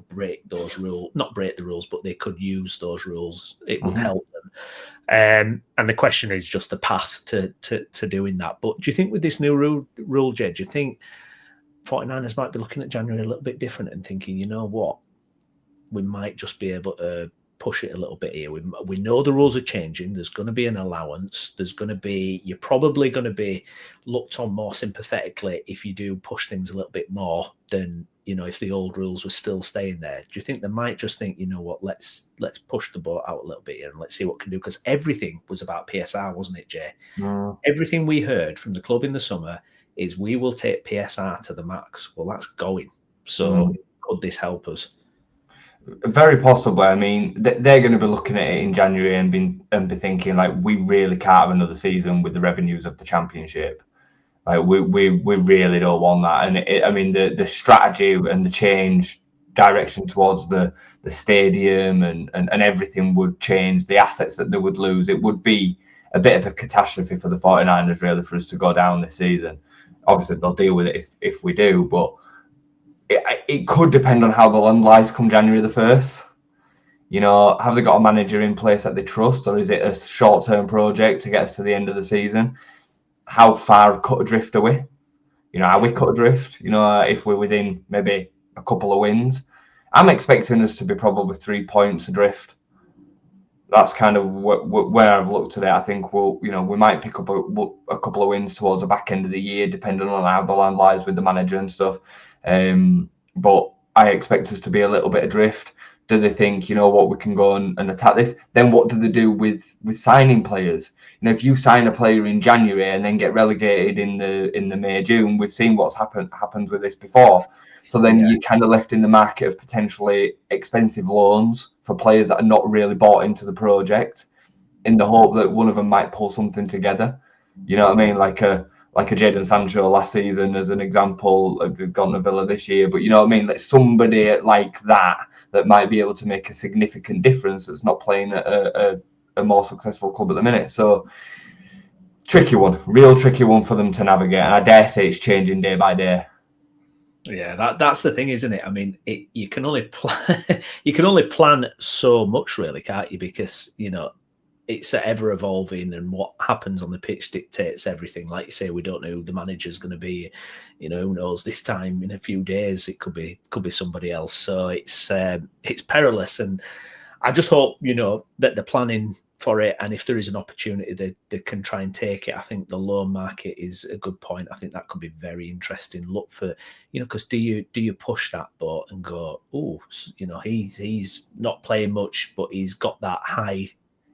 break those rules, not break the rules, but they could use those rules. It would help them. And the question is just the path to doing that. But do you think with this new rule, Jed, do you think 49ers might be looking at January a little bit different and thinking, you know what, we might just be able to push it a little bit here. We know the rules are changing. There's going to be an allowance. You're probably going to be looked on more sympathetically if you do push things a little bit more than, if the old rules were still staying there. Do you think they might just think, you know what, let's push the boat out a little bit here and let's see what we can do? Because everything was about PSR, wasn't it, Jay? Everything we heard from the club in the summer is we will take PSR to the max. Well, that's going. So could this help us? Very possibly. I mean, they're going to be looking at it in January and be thinking, like, we really can't have another season with the revenues of the Championship. Like, we really don't want that. And the strategy and the change direction towards the stadium and everything would change. The assets that they would lose, it would be a bit of a catastrophe for the 49ers, really, for us to go down this season. Obviously, they'll deal with it if we do, but it could depend on how the land lies come January the 1st. Have they got a manager in place that they trust, or is it a short-term project to get us to the end of the season? How far cut adrift are we? Are we cut adrift? If we're within maybe a couple of wins, I'm expecting us to be probably 3 points adrift. that's kind of where I've looked at it. I think we might pick up a couple of wins towards the back end of the year, depending on how the land lies with the manager and stuff. But I expect us to be a little bit adrift. Do they think, we can go and attack this? Then what do they do with signing players? If you sign a player in January and then get relegated in the May, June, we've seen what's happened with this before. So then you're kind of left in the market of potentially expensive loans for players that are not really bought into the project, in the hope that one of them might pull something together. You know what I mean? Like a Jadon Sancho last season, as an example. We've gone to Villa this year, but you know what I mean? Like somebody like that might be able to make a significant difference that's not playing at a more successful club at the minute. So real tricky one for them to navigate. And I dare say it's changing day by day. Yeah, that's the thing, isn't it? I mean, you can only plan so much, really, can't you? Because it's ever evolving, and what happens on the pitch dictates everything. Like you say, we don't know who the manager's going to be. Who knows? This time in a few days, it could be somebody else. So it's perilous, and I just hope that they're planning for it, and if there is an opportunity, they can try and take it. I think the loan market is a good point. I think that could be very interesting. Look for because do you push that boat and go, oh, he's not playing much, but he's got that high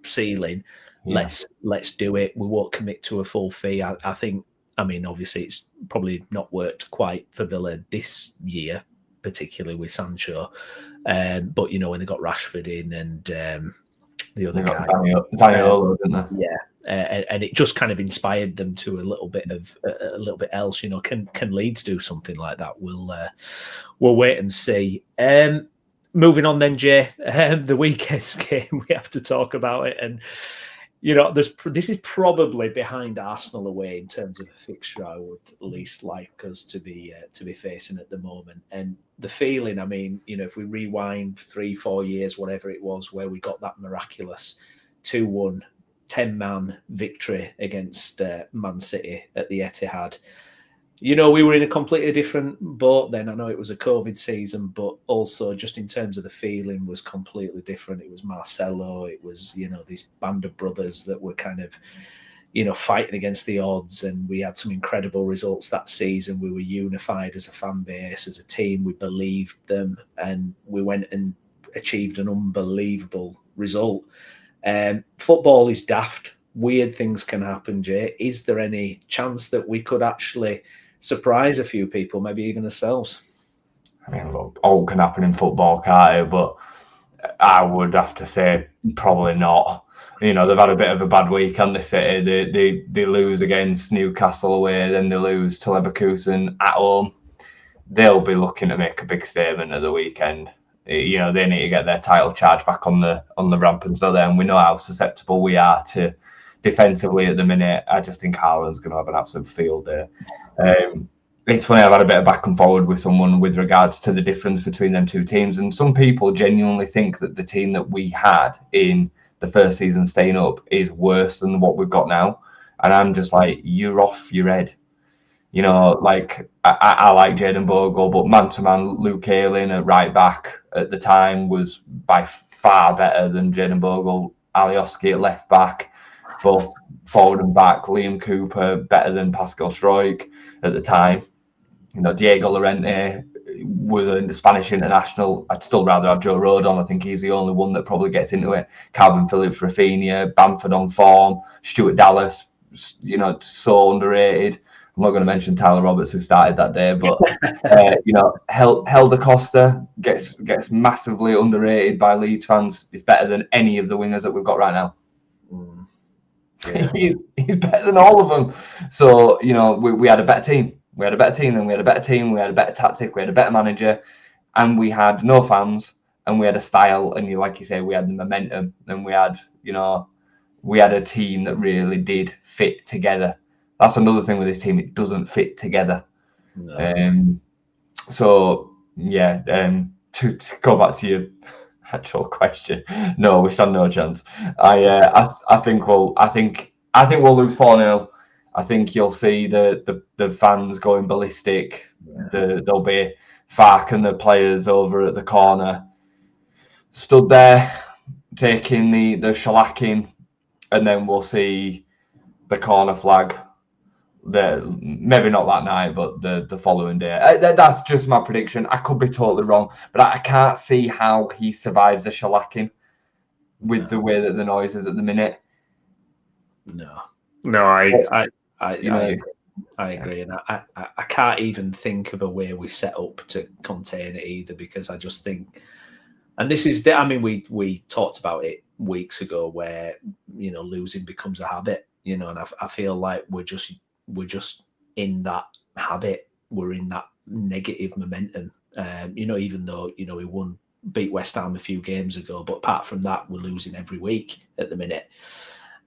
ceiling. Yeah. Let's do it. We won't commit to a full fee. I think. I mean, obviously, it's probably not worked quite for Villa this year, particularly with Sancho. But when they got Rashford in and the other guy, Zaniolo, didn't they? Yeah, and it just kind of inspired them to a little bit else. Can Leeds do something like that? We'll wait and see. Moving on then, Jay, the weekend's game, we have to talk about it. And, this is probably behind Arsenal away in terms of a fixture I would least like us to be facing at the moment. And the feeling, I mean, if we rewind 3-4 years, whatever it was, where we got that miraculous 2-1, 10-man victory against Man City at the Etihad, we were in a completely different boat then. I know it was a COVID season, but also just in terms of the feeling was completely different. It was Marcelo. It was, these band of brothers that were kind of, fighting against the odds. And we had some incredible results that season. We were unified as a fan base, as a team. We believed them, and we went and achieved an unbelievable result. Football is daft. Weird things can happen, Jay. Is there any chance that we could actually surprise a few people, maybe even ourselves? I mean, look, all can happen in football, can't it? But I would have to say probably not. They've had a bit of a bad week on the City. They lose against Newcastle away, then they lose to Leverkusen at home. They'll be looking to make a big statement at the weekend. They need to get their title charge back on the ramp and so then. We know how susceptible we are to defensively at the minute. I just think Haaland's going to have an absolute field day. It's funny, I've had a bit of back and forward with someone with regards to the difference between them two teams, and some people genuinely think that the team that we had in the first season staying up is worse than what we've got now. And I'm just like, you're off your head. Like I like Jadon Bogle, but man-to-man Luke Ayling at right back at the time was by far better than Jadon Bogle. Alioski at left back, both forward and back. Liam Cooper better than Pascal Struijk at the time. Diego Llorente was a Spanish international. I'd still rather have Joe Rodon. I think he's the only one that probably gets into it. Calvin Phillips, Rafinha, Bamford on form. Stuart Dallas, so underrated. I'm not going to mention Tyler Roberts, who started that day, but Helder Costa gets massively underrated by Leeds fans. He's better than any of the wingers that we've got right now. Yeah. he's better than all of them. So we had a better team. We had a better team, and we had a better team. We had a better tactic. We had a better manager, and we had no fans, and we had a style. And like you say, we had the momentum, and we had a team that really did fit together. That's another thing with this team; it doesn't fit together. No. To go back to your actual question, no, we stand no chance. I think we'll lose 4-0. I think you'll see the fans going ballistic. Yeah. There'll be Farke and the players over at the corner, stood there, taking the shellacking, and then we'll see the corner flag. Maybe not that night, but the following day. That's just my prediction. I could be totally wrong, but I can't see how he survives a shellacking with the way that the noise is at the minute. No, I agree, and I can't even think of a way we set up to contain it either, because I just think, and this is, I mean, we talked about it weeks ago, where losing becomes a habit, and I feel like we're just in that habit. We're in that negative momentum, even though we beat West Ham a few games ago, but apart from that, we're losing every week at the minute.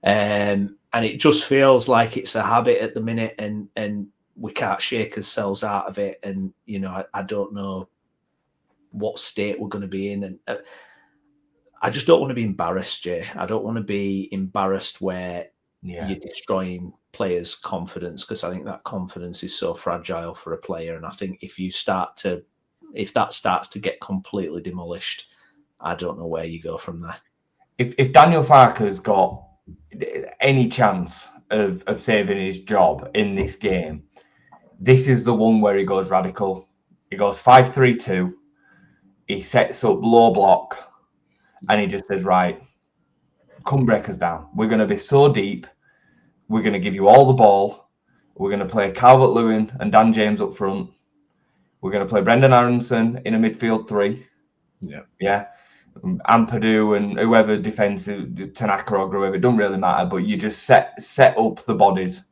And it just feels like it's a habit at the minute, and we can't shake ourselves out of it. And I don't know what state we're going to be in, and I just don't want to be embarrassed, Jay. I don't want to be embarrassed where you're destroying players' confidence, because I think that confidence is so fragile for a player. And I think if that starts to get completely demolished, I don't know where you go from there. If Daniel Farke'S got any chance of saving his job in this game, this is the one where he goes radical. He goes 5-3-2. He sets up low block, and he just says, right, come break us down. We're going to be so deep. We're going to give you all the ball. We're going to play Calvert-Lewin and Dan James up front. We're going to play Brendan Aronson in a midfield three. Yeah. Ampadu and whoever defensive, Tanaka or whoever, it doesn't really matter. But you just set up the bodies,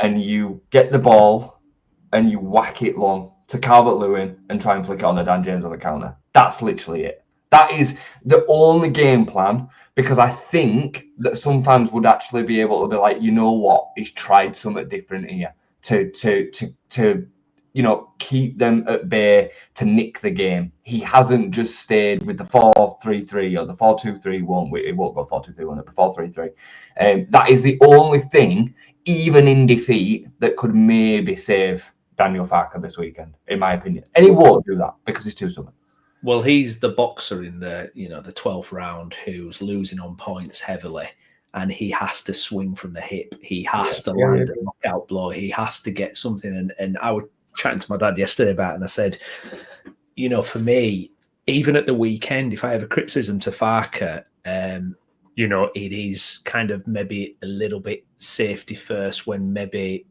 and you get the ball and you whack it long to Calvert-Lewin and try and flick it on to Dan James on the counter. That's literally it. That is the only game plan, because I think that some fans would actually be able to be like, you know what, he's tried something different here to keep them at bay, to nick the game. He hasn't just stayed with the 4-3-3 or the 4-2-3-1. It won't go 4-2-3-1, it'll be 4-3-3. That is the only thing, even in defeat, that could maybe save Daniel Farke this weekend, in my opinion. And he won't do that because he's too stubborn. Well, he's the boxer in the 12th round who's losing on points heavily, and he has to swing from the hip. He has to land a knockout blow. He has to get something. And I was chatting to my dad yesterday about it, and I said, for me, even at the weekend, if I have a criticism to Farke, it is kind of maybe a little bit safety first, when maybe,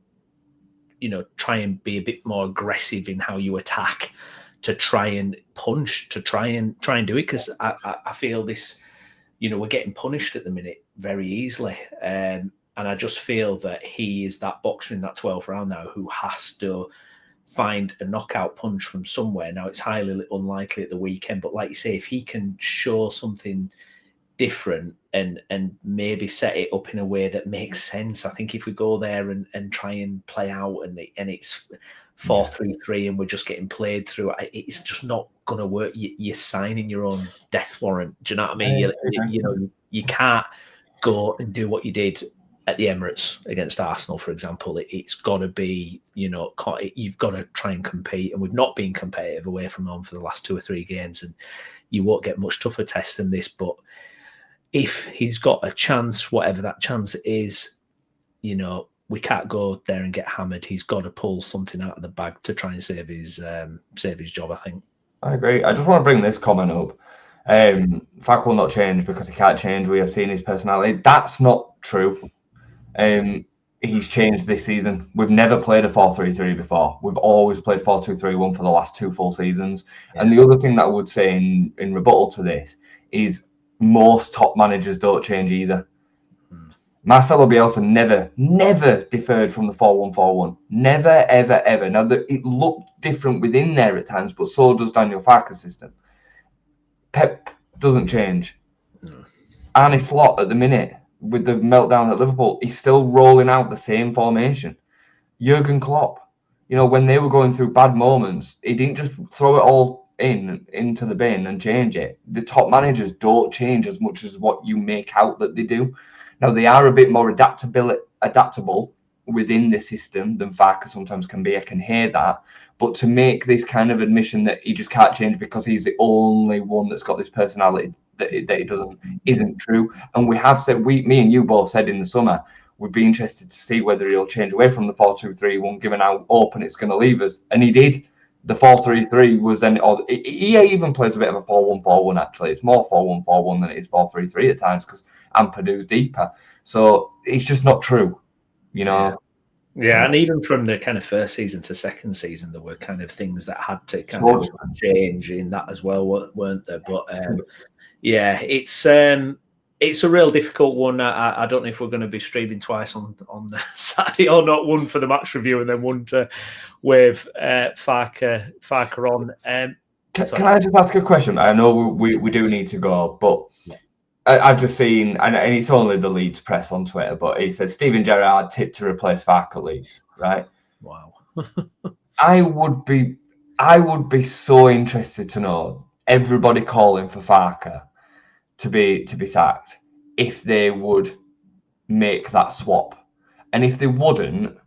try and be a bit more aggressive in how you attack, to try and punch, to try and do it, because I feel this, we're getting punished at the minute very easily, and I just feel that he is that boxer in that 12th round now who has to find a knockout punch from somewhere. Now, it's highly unlikely at the weekend, but like you say, if he can show something different and maybe set it up in a way that makes sense, I think if we go there and try and play out and it's 4-3-3 and we're just getting played through, it's just not going to work. You're signing your own death warrant. Do you know what I mean? You can't go and do what you did at the Emirates against Arsenal, for example. It's got to be, you've got to try and compete, and we've not been competitive away from home for the last 2 or 3 games, and you won't get much tougher test than this. But if he's got a chance, whatever that chance is, we can't go there and get hammered. He's got to pull something out of the bag to try and save his job, I think. I agree. I just want to bring this comment up. Farke will not change because he can't change. We have seen his personality. That's not true. He's changed this season. We've never played a 4-3-3 before. We've always played 4-2-3-1 for the last 2 full seasons. Yeah. And the other thing that I would say in rebuttal to this is most top managers don't change either. Marcelo Bielsa never deferred from the 4-1-4-1. Never, ever, ever. Now, it looked different within there at times, but so does Daniel Farke's system. Pep doesn't change. Arne Slot at the minute, with the meltdown at Liverpool, he's still rolling out the same formation. Jurgen Klopp, when they were going through bad moments, he didn't just throw it all into the bin and change it. The top managers don't change as much as what you make out that they do. Now, they are a bit more adaptable within the system than Farke sometimes can be. I can hear that. But to make this kind of admission that he just can't change because he's the only one that's got this personality, that it isn't true. And we have said, me and you both said in the summer, we'd be interested to see whether he'll change away from the 4-2-3-1, given how open it's going to leave us. And he did. The 4-3-3 was then, or he even plays a bit of a 4-1-4-1 actually. It's more 4-1-4-1 than it is 4-3-3 at times because Ampadu's deeper. So it's just not true, you know. Yeah, and even from the kind of first season to second season, there were kind of things that had to kind of change in that as well, weren't there? But yeah, it's a real difficult one. I don't know if we're going to be streaming twice on Saturday or not. One for the match review and then one to with Farke on. Can I just ask a question? I know we do need to go, but I've just seen, and it's only the Leeds press on Twitter, but it says Steven Gerrard tipped to replace Farke at Leeds, right? Wow. I would be so interested to know everybody calling for Farke to be sacked if they would make that swap, and if they wouldn't,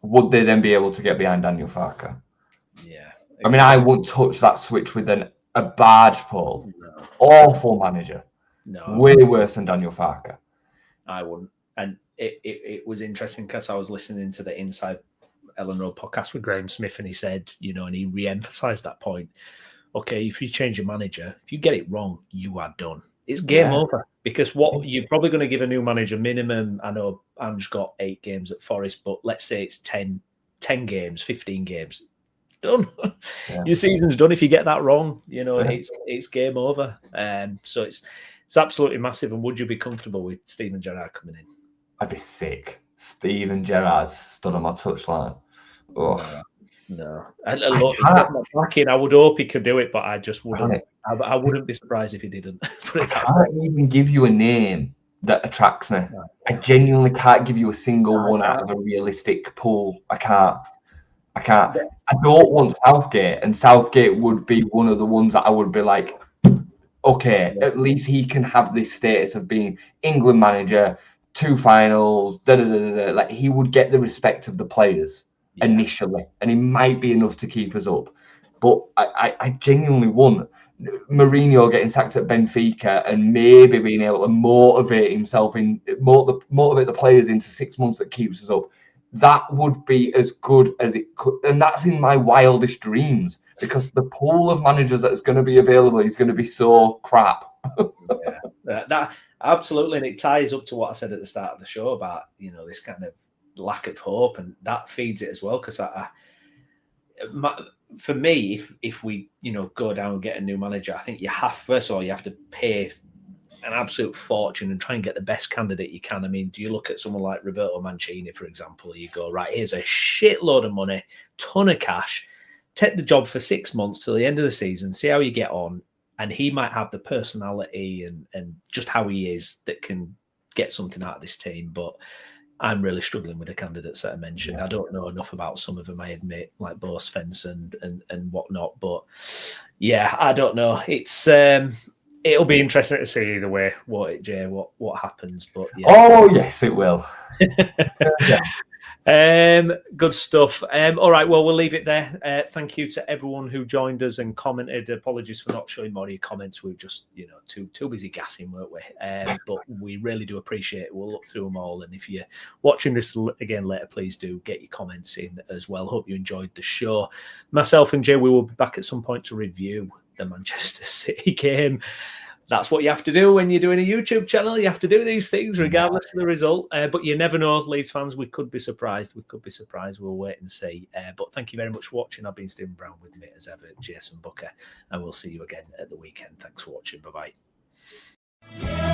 would they then be able to get behind Daniel Farke? Yeah, I mean, I wouldn't touch that switch with a barge pole. No. Awful manager. No, way worse than Daniel Farke. I wouldn't. And it was interesting because I was listening to the Inside Ellen Road podcast with Graham Smith, and he said, and he re-emphasised that point. Okay, if you change your manager, if you get it wrong, you are done. It's game over. Because what you're probably going to give a new manager minimum. I know Ange got 8 games at Forest, but let's say it's 10 games, 15 games. Done. Yeah. Your season's done if you get that wrong. It's game over. So it's absolutely massive. And would you be comfortable with Steven Gerrard coming in? I'd be sick. Steven Gerrard stood on my touchline. Oh. No. And look, he's got my back in. I would hope he could do it, but I just wouldn't. I wouldn't be surprised if he didn't. I can't even give you a name that attracts me. No. I genuinely can't give you a single one out of a realistic pool. I can't. I don't want Southgate, and Southgate would be one of the ones that I would be like, okay, at least he can have this status of being England manager, 2 finals, like he would get the respect of the players initially, and he might be enough to keep us up. But I genuinely want Mourinho getting sacked at Benfica and maybe being able to motivate the players into 6 months that keeps us up. That would be as good as it could, and that's in my wildest dreams, because the pool of managers that is going to be available is going to be so crap. That absolutely, and it ties up to what I said at the start of the show about this kind of lack of hope, and that feeds it as well. Because for me, if we go down and get a new manager, I think you have to pay an absolute fortune and try and get the best candidate you can. I mean, do you look at someone like Roberto Mancini, for example? You go, right, here's a shitload of money, ton of cash, take the job for 6 months till the end of the season, see how you get on, and he might have the personality and just how he is that can get something out of this team. But I'm really struggling with the candidates that I mentioned. I don't know enough about some of them, I admit, like Bo Svensson and whatnot. But yeah, I don't know. It's it'll be interesting to see either way what happens. But yeah. Oh yes, it will. Good stuff. All right, well, we'll leave it there. Thank you to everyone who joined us and commented. Apologies for not showing more of your comments. We're just too busy gassing, weren't we? But we really do appreciate it. We'll look through them all, and if you're watching this again later, please do get your comments in as well. Hope you enjoyed the show. Myself and Jay, we will be back at some point to review the Manchester City game. That's what you have to do when you're doing a YouTube channel. You have to do these things regardless of the result. But you never know, Leeds fans. We could be surprised. We'll wait and see. But thank you very much for watching. I've been Stephen Brown, with me as ever, Jason Booker. And we'll see you again at the weekend. Thanks for watching. Bye-bye.